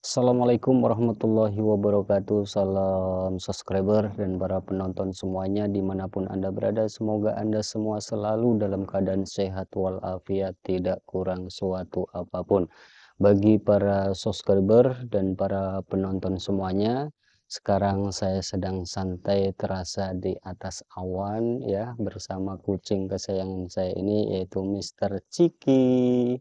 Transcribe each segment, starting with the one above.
Assalamualaikum warahmatullahi wabarakatuh. Salam subscriber dan para penonton semuanya dimanapun Anda berada. Semoga Anda semua selalu dalam keadaan sehat walafiat, tidak kurang suatu apapun. Bagi para subscriber dan para penonton semuanya, sekarang saya sedang santai terasa di atas awan ya bersama kucing kesayangan saya ini yaitu Mister Ciki.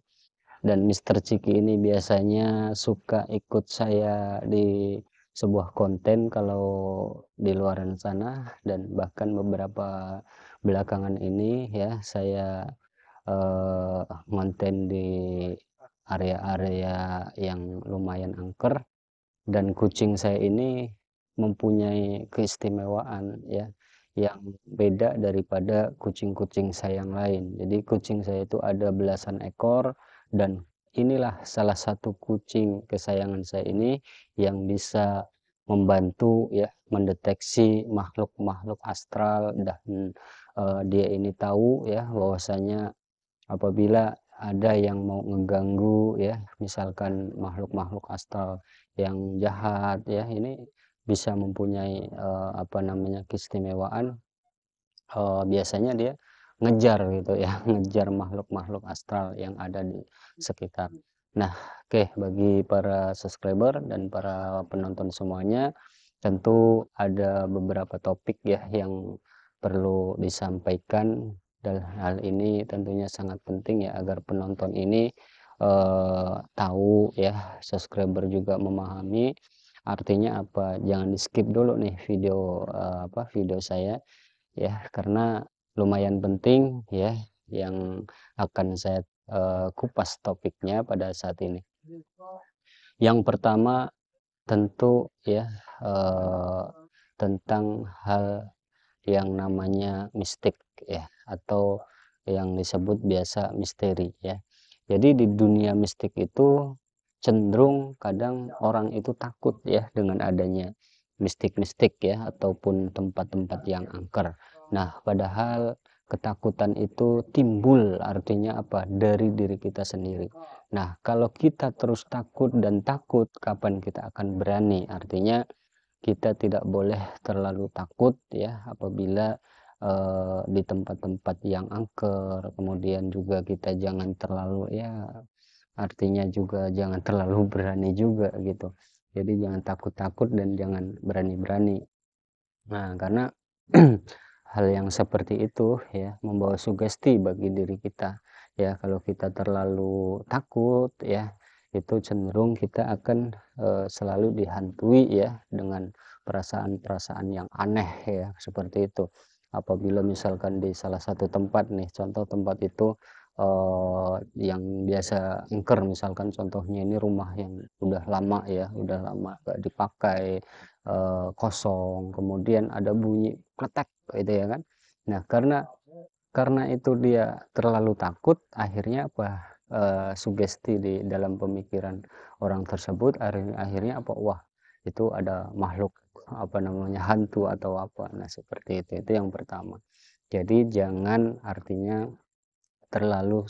Dan Mister Ciki ini biasanya suka ikut saya di sebuah konten kalau di luaran sana, dan bahkan beberapa belakangan ini ya saya ngonten di area-area yang lumayan angker, dan kucing saya ini mempunyai keistimewaan ya yang beda daripada kucing-kucing saya yang lain. Jadi kucing saya itu ada belasan ekor, dan inilah salah satu kucing kesayangan saya ini yang bisa membantu ya mendeteksi makhluk-makhluk astral, dan dia ini tahu ya bahwasanya apabila ada yang mau ngeganggu ya, misalkan makhluk-makhluk astral yang jahat ya, ini bisa mempunyai apa namanya, keistimewaan, biasanya dia ngejar gitu ya, ngejar makhluk-makhluk astral yang ada di sekitar. Nah, oke, bagi para subscriber dan para penonton semuanya, tentu ada beberapa topik ya yang perlu disampaikan, dan hal ini tentunya sangat penting ya agar penonton ini tahu ya, subscriber juga memahami artinya apa. Jangan di-skip dulu nih video video saya ya, karena lumayan penting ya yang akan saya kupas topiknya pada saat ini. Yang pertama tentu ya eh, tentang hal yang namanya mistik ya, atau yang disebut biasa misteri ya. Jadi di dunia mistik itu cenderung kadang orang itu takut ya dengan adanya mistik-mistik ya, ataupun tempat-tempat yang angker. Nah, padahal ketakutan itu timbul artinya apa? Dari diri kita sendiri. Nah, kalau kita terus takut dan takut, kapan kita akan berani? Artinya kita tidak boleh terlalu takut ya apabila di tempat-tempat yang angker. Kemudian juga kita jangan terlalu ya, artinya juga jangan terlalu berani juga gitu. Jadi jangan takut-takut dan jangan berani-berani. Nah, karena hal yang seperti itu ya membawa sugesti bagi diri kita. Ya, kalau kita terlalu takut ya, itu cenderung kita akan selalu dihantui ya dengan perasaan-perasaan yang aneh ya, seperti itu. Apabila misalkan di salah satu tempat nih, contoh tempat itu yang biasa angker, misalkan contohnya ini rumah yang udah lama ya, udah lama gak dipakai, kosong, kemudian ada bunyi kletek gitu ya kan. Nah, karena itu dia terlalu takut, akhirnya apa, sugesti di dalam pemikiran orang tersebut akhirnya apa, wah itu ada makhluk apa namanya, hantu atau apa. Nah, seperti itu yang pertama. Jadi jangan artinya terlalu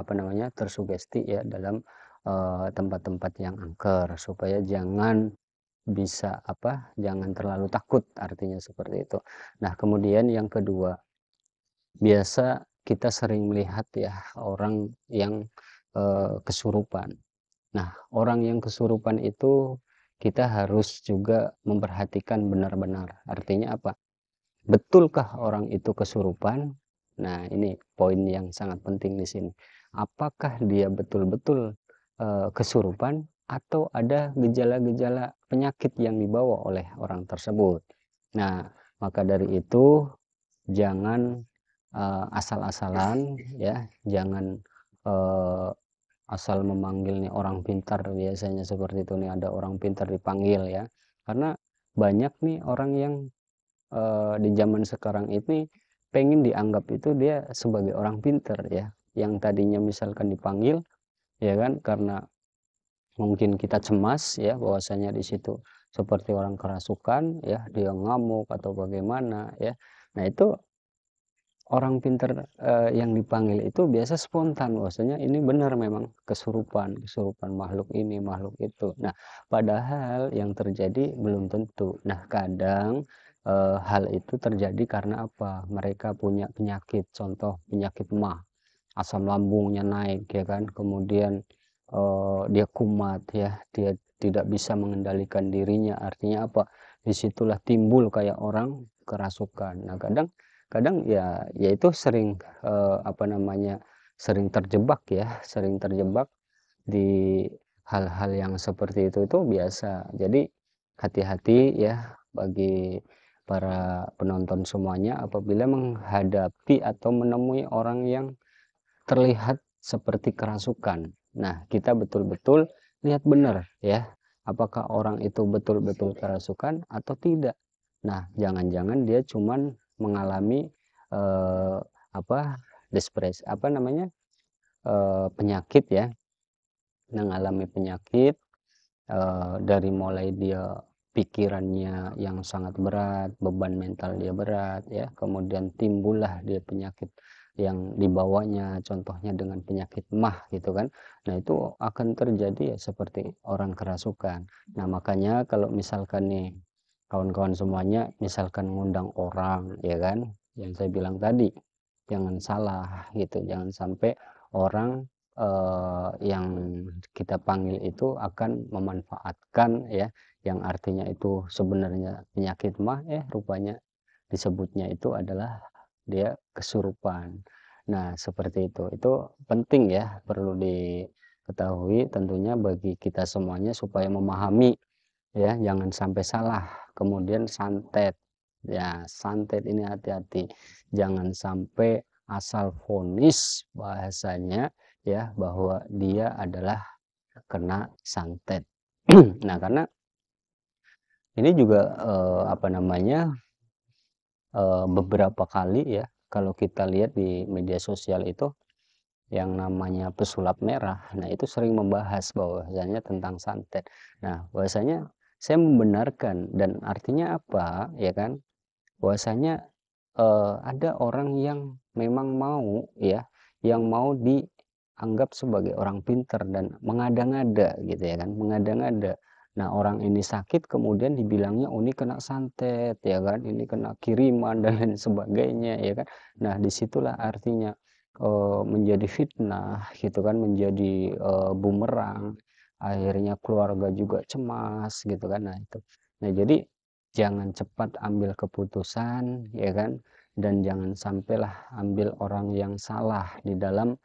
apa namanya, tersugesti ya dalam tempat-tempat yang angker, supaya jangan bisa apa, jangan terlalu takut, artinya seperti itu. Nah, kemudian yang kedua, biasa kita sering melihat ya orang yang kesurupan. Nah, orang yang kesurupan itu kita harus juga memperhatikan benar-benar. Artinya apa? Betulkah orang itu kesurupan? Nah, ini poin yang sangat penting di sini. Apakah dia betul-betul kesurupan, atau ada gejala-gejala penyakit yang dibawa oleh orang tersebut? Nah, maka dari itu jangan asal-asalan ya, jangan eh, asal memanggil nih orang pintar, biasanya seperti itu nih, ada orang pintar dipanggil ya. Karena banyak nih orang yang di zaman sekarang ini pengen dianggap itu dia sebagai orang pinter ya, yang tadinya misalkan dipanggil ya kan, karena mungkin kita cemas ya bahwasanya di situ seperti orang kerasukan ya, dia ngamuk atau bagaimana ya. Nah, itu orang pinter, yang dipanggil itu biasa spontan, bahwasanya ini benar memang kesurupan kesurupan makhluk ini, makhluk itu. Nah, padahal yang terjadi belum tentu. Nah, kadang, hal itu terjadi karena apa? Mereka punya penyakit, contoh penyakit MAH, asam lambungnya naik ya kan, kemudian dia kumat ya, dia tidak bisa mengendalikan dirinya, artinya apa, disitulah timbul kayak orang kerasukan. Nah, kadang kadang ya itu sering, apa namanya, sering terjebak ya, sering terjebak di hal-hal yang seperti itu biasa. Jadi hati-hati ya bagi para penonton semuanya apabila menghadapi atau menemui orang yang terlihat seperti kerasukan. Nah, kita betul-betul lihat benar ya, apakah orang itu betul-betul kerasukan atau tidak. Nah, jangan-jangan dia cuman mengalami eh, apa apa namanya, penyakit ya, mengalami penyakit, dari mulai dia pikirannya yang sangat berat, beban mental dia berat ya, kemudian timbullah dia penyakit yang dibawanya, contohnya dengan penyakit MAH gitu kan. Nah, itu akan terjadi ya seperti orang kerasukan. Nah, makanya kalau misalkan nih kawan-kawan semuanya misalkan ngundang orang ya kan, yang saya bilang tadi, jangan salah gitu, jangan sampai orang yang kita panggil itu akan memanfaatkan ya, yang artinya itu sebenarnya penyakit MAH, rupanya disebutnya itu adalah dia kesurupan. Nah, seperti itu. Itu penting ya, perlu diketahui tentunya bagi kita semuanya supaya memahami ya, jangan sampai salah. Kemudian santet. Ya, santet ini hati-hati. Jangan sampai asal vonis bahasanya ya bahwa dia adalah kena santet. Nah, karena ini juga apa namanya, beberapa kali ya kalau kita lihat di media sosial itu yang namanya pesulap merah. Nah, itu sering membahas bahwasanya tentang santet. Nah, bahwasanya saya membenarkan dan artinya apa ya kan? Bahwasanya ada orang yang memang mau ya, yang mau dianggap sebagai orang pintar dan mengada-ngada gitu ya kan, mengada-ngada. Nah, orang ini sakit kemudian dibilangnya, "Oh, ini kena santet," ya kan, "ini kena kiriman," dan lain sebagainya ya kan. Nah, disitulah artinya, menjadi fitnah gitu kan, menjadi, bumerang, akhirnya keluarga juga cemas gitu kan. Nah, itu. Nah, jadi jangan cepat ambil keputusan ya kan, dan jangan sampailah ambil orang yang salah di dalam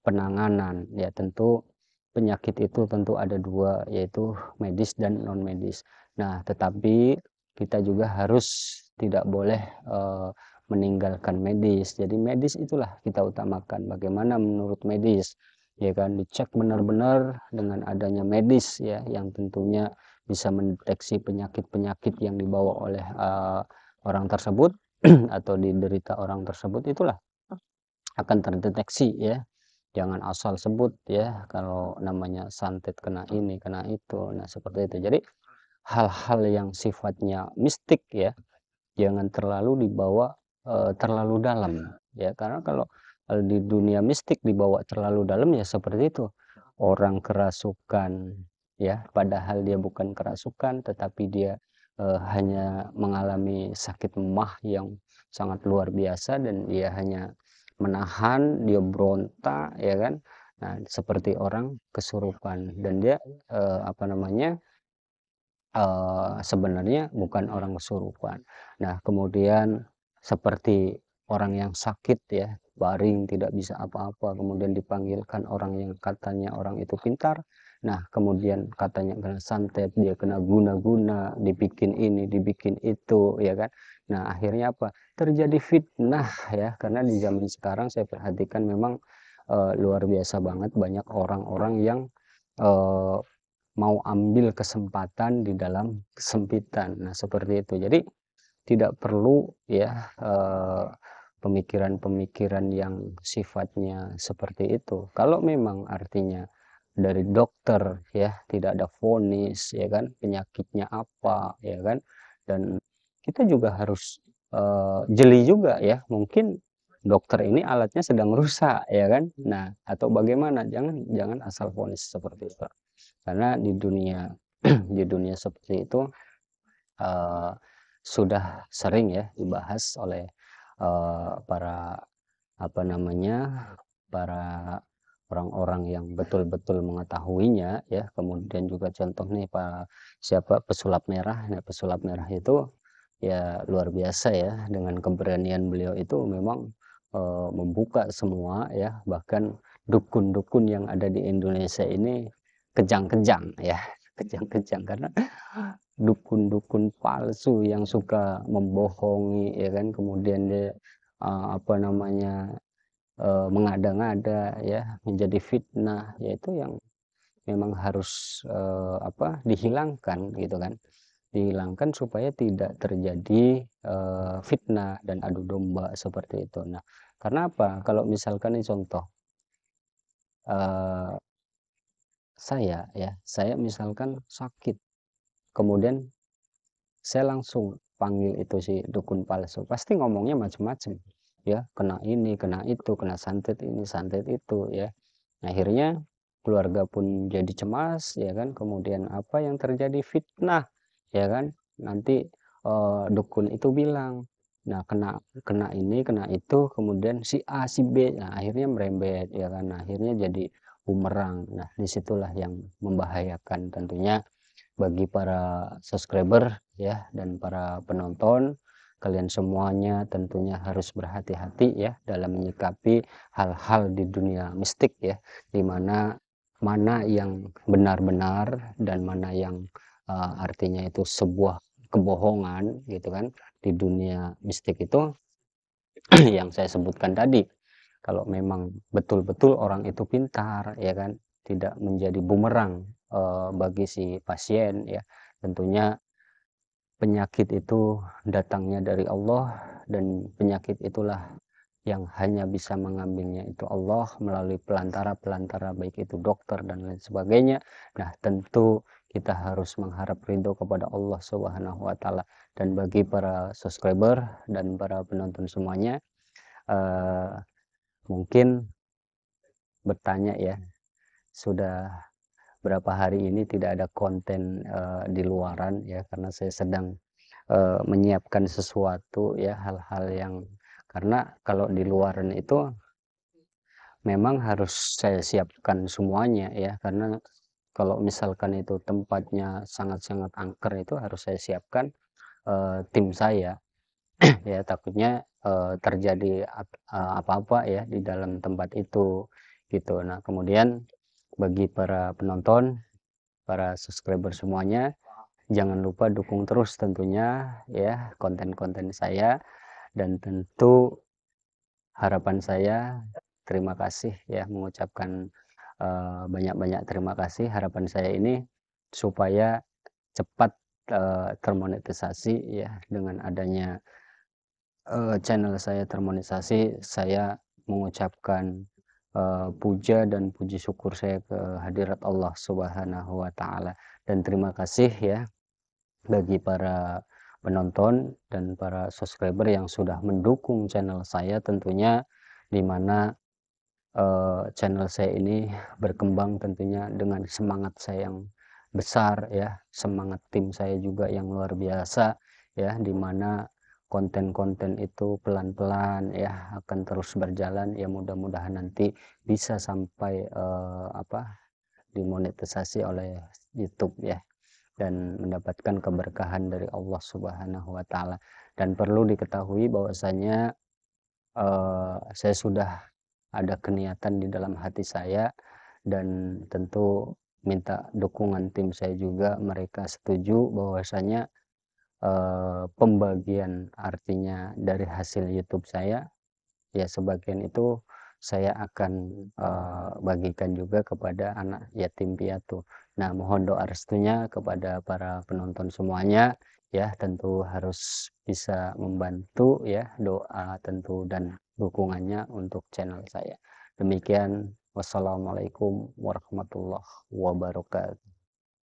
penanganan ya. Tentu penyakit itu tentu ada dua, yaitu medis dan non medis. Nah, tetapi kita juga harus tidak boleh meninggalkan medis. Jadi medis itulah kita utamakan, bagaimana menurut medis ya kan, dicek benar-benar dengan adanya medis ya, yang tentunya bisa mendeteksi penyakit-penyakit yang dibawa oleh orang tersebut atau diderita orang tersebut, itulah akan terdeteksi ya. Jangan asal sebut ya, kalau namanya santet kena ini, kena itu. Nah, seperti itu. Jadi hal-hal yang sifatnya mistik ya, jangan terlalu dibawa terlalu dalam ya, karena kalau di dunia mistik dibawa terlalu dalam ya seperti itu, orang kerasukan ya, padahal dia bukan kerasukan tetapi dia hanya mengalami sakit MAH yang sangat luar biasa dan dia hanya menahan, dia berontak ya kan. Nah, seperti orang kesurupan dan dia apa namanya, sebenarnya bukan orang kesurupan. Nah, kemudian seperti orang yang sakit ya, baring tidak bisa apa-apa, kemudian dipanggilkan orang yang katanya orang itu pintar. Nah, kemudian katanya kena santet, dia kena guna-guna, dibikin ini, dibikin itu, ya kan. Nah, akhirnya apa? Terjadi fitnah ya, karena di zaman sekarang saya perhatikan memang luar biasa banget banyak orang-orang yang eh, mau ambil kesempatan di dalam kesempitan. Nah, seperti itu. Jadi tidak perlu ya pemikiran-pemikiran yang sifatnya seperti itu. Kalau memang artinya dari dokter ya tidak ada vonis ya kan, penyakitnya apa ya kan, dan kita juga harus jeli juga ya, mungkin dokter ini alatnya sedang rusak ya kan. Nah, atau bagaimana, jangan jangan asal vonis seperti itu. Karena di dunia di dunia seperti itu eh, sudah sering ya dibahas oleh para apa namanya para orang-orang yang betul-betul mengetahuinya ya. Kemudian juga contoh nih Pak siapa pesulap merah. Nah, pesulap merah itu ya luar biasa ya, dengan keberanian beliau itu memang membuka semua ya, bahkan dukun-dukun yang ada di Indonesia ini kejang-kejang ya, kejang-kejang karena dukun-dukun palsu yang suka membohongi ya kan, kemudian dia apa namanya mengada-ngada ya, menjadi fitnah, yaitu yang memang harus dihilangkan gitu kan, dihilangkan supaya tidak terjadi fitnah dan adu domba seperti itu. Nah, karena apa? Kalau misalkan ini contoh eh, saya misalkan sakit, kemudian saya langsung panggil itu si dukun palsu, pasti ngomongnya macam-macam ya, kena ini, kena itu, kena santet ini, santet itu ya. Akhirnya keluarga pun jadi cemas ya kan, kemudian apa yang terjadi, fitnah ya kan. Nanti dukun itu bilang, nah kena kena ini, kena itu, kemudian si A, si B, nah akhirnya merembet ya kan. Nah, akhirnya jadi bumerang. Nah, disitulah yang membahayakan tentunya bagi para subscriber ya dan para penonton. Kalian semuanya tentunya harus berhati-hati ya dalam menyikapi hal-hal di dunia mistik ya, dimana mana yang benar-benar dan mana yang artinya itu sebuah kebohongan gitu kan. Di dunia mistik itu yang saya sebutkan tadi, kalau memang betul-betul orang itu pintar ya kan, tidak menjadi bumerang bagi si pasien ya. Tentunya penyakit itu datangnya dari Allah, dan penyakit itulah yang hanya bisa mengambilnya itu Allah melalui pelantara-pelantara, baik itu dokter dan lain sebagainya. Nah, tentu kita harus mengharap ridho kepada Allah Subhanahu wa taala. Dan bagi para subscriber dan para penonton semuanya, eh, mungkin bertanya ya, sudah berapa hari ini tidak ada konten di luaran ya, karena saya sedang menyiapkan sesuatu ya, hal-hal yang, karena kalau di luaran itu memang harus saya siapkan semuanya ya, karena kalau misalkan itu tempatnya sangat-sangat angker, itu harus saya siapkan tim saya ya, takutnya terjadi apa-apa ya di dalam tempat itu gitu. Nah, kemudian bagi para penonton, para subscriber semuanya, jangan lupa dukung terus tentunya ya konten-konten saya. Dan tentu harapan saya, terima kasih ya, mengucapkan banyak-banyak terima kasih. Harapan saya ini supaya cepat termonetisasi ya, dengan adanya channel saya termonetisasi. Saya mengucapkan puja dan puji syukur saya ke hadirat Allah Subhanahu wa taala. Dan terima kasih ya bagi para penonton dan para subscriber yang sudah mendukung channel saya tentunya, di mana channel saya ini berkembang tentunya dengan semangat saya yang besar ya, semangat tim saya juga yang luar biasa ya, di mana konten-konten itu pelan-pelan ya akan terus berjalan ya, mudah-mudahan nanti bisa sampai dimonetisasi oleh YouTube ya, dan mendapatkan keberkahan dari Allah Subhanahu wa taala. Dan perlu diketahui bahwasanya saya sudah ada keniatan di dalam hati saya, dan tentu minta dukungan tim saya juga, mereka setuju bahwasanya pembagian artinya dari hasil YouTube saya ya, sebagian itu saya akan bagikan juga kepada anak yatim piatu. Nah, mohon doa restunya kepada para penonton semuanya ya, tentu harus bisa membantu ya, doa tentu dan dukungannya untuk channel saya. Demikian, wassalamualaikum warahmatullahi wabarakatuh.